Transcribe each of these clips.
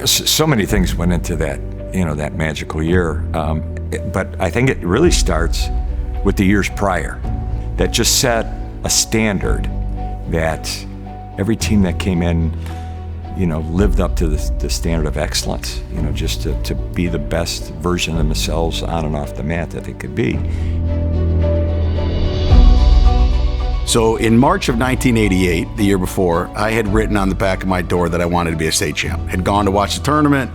So many things went into that, that magical year. But I think it really starts with the years prior that just set a standard that every team that came in, lived up to the standard of excellence, just to be the best version of themselves on and off the mat that they could be. So in March of 1988, the year before, I had written on the back of my door that I wanted to be a state champ. Had gone to watch the tournament,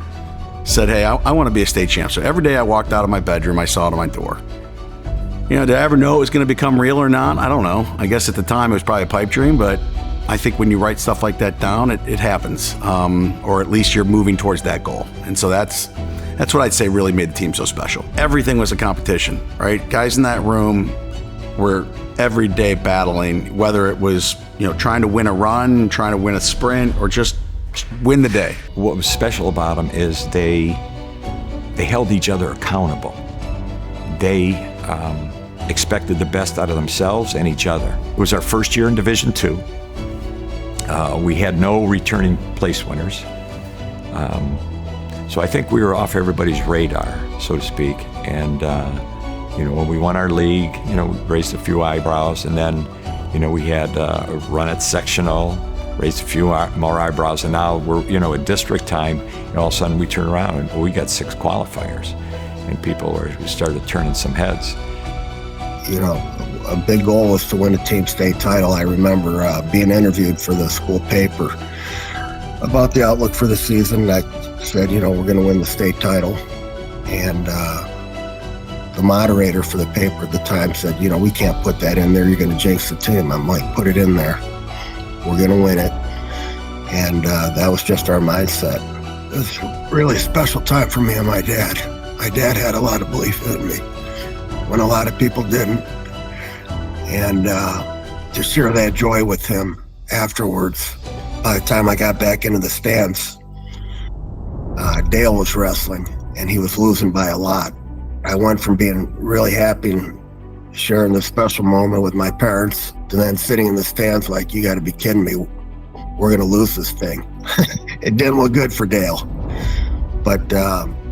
said, hey, I want to be a state champ. So every day I walked out of my bedroom, I saw it on my door. Did I ever know it was going to become real or not? I don't know. I guess at the time it was probably a pipe dream, but I think when you write stuff like that down, it happens. Or at least you're moving towards that goal. And so that's what I'd say really made the team so special. Everything was a competition, right? Guys in that room were every day battling, whether it was, trying to win a run, trying to win a sprint, or just win the day. What was special about them is they held each other accountable. They expected the best out of themselves and each other. It was our first year in Division II. We had no returning place winners. So I think we were off everybody's radar, so to speak. And when we won our league, we raised a few eyebrows, and then, we had a run at sectional, raised a few more eyebrows, and now we're, at district time, and all of a sudden we turn around and we got 6 qualifiers, and we started turning some heads. A big goal was to win a team state title. I remember being interviewed for the school paper about the outlook for the season. I said, we're going to win the state title, and the moderator for the paper at the time said, we can't put that in there. You're going to jinx the team. I'm like, put it in there. We're going to win it. And that was just our mindset. It was a really special time for me and my dad. My dad had a lot of belief in me when a lot of people didn't. And to share that joy with him afterwards, by the time I got back into the stands, Dale was wrestling and he was losing by a lot. I went from being really happy and sharing this special moment with my parents to then sitting in the stands like, you got to be kidding me. We're going to lose this thing. It didn't look good for Dale. But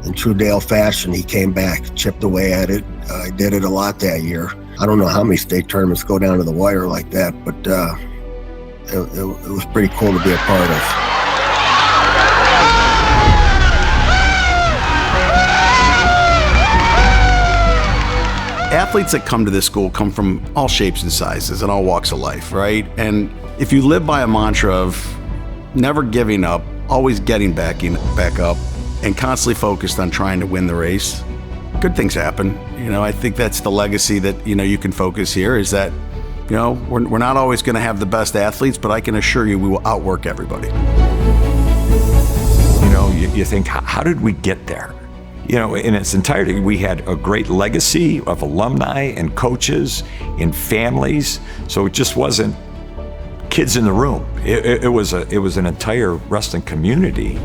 in true Dale fashion, he came back, chipped away at it. I did it a lot that year. I don't know how many state tournaments go down to the wire like that, but it was pretty cool to be a part of. Athletes that come to this school come from all shapes and sizes and all walks of life, right? And if you live by a mantra of never giving up, always getting back up, and constantly focused on trying to win the race, good things happen. I think that's the legacy that, you can focus here is that, we're not always going to have the best athletes, but I can assure you we will outwork everybody. You think, how did we get there? In its entirety, we had a great legacy of alumni and coaches and families. So it just wasn't kids in the room. It was an entire wrestling community,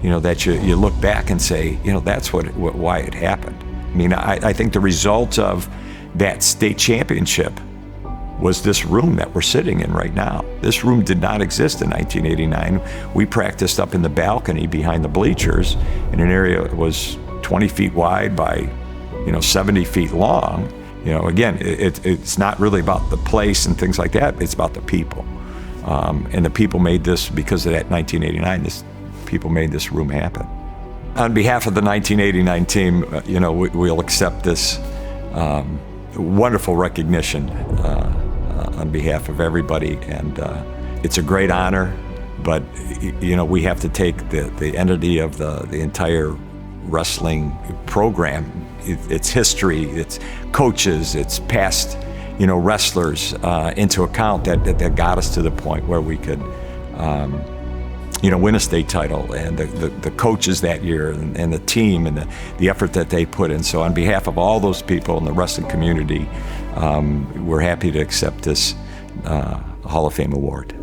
that you look back and say, that's why it happened. I mean, I think the result of that state championship was this room that we're sitting in right now. This room did not exist in 1989. We practiced up in the balcony behind the bleachers in an area that was 20 feet wide by, 70 feet long. Again, it's not really about the place and things like that. It's about the people. And the people made this, because of that 1989, people made this room happen. On behalf of the 1989 team, we'll accept this wonderful recognition on behalf of everybody. And it's a great honor, but, we have to take the entity of the entire wrestling program, its history, its coaches, its past, wrestlers into account that got us to the point where we could, win a state title, and the coaches that year and the team and the effort that they put in. So on behalf of all those people in the wrestling community, we're happy to accept this Hall of Fame award.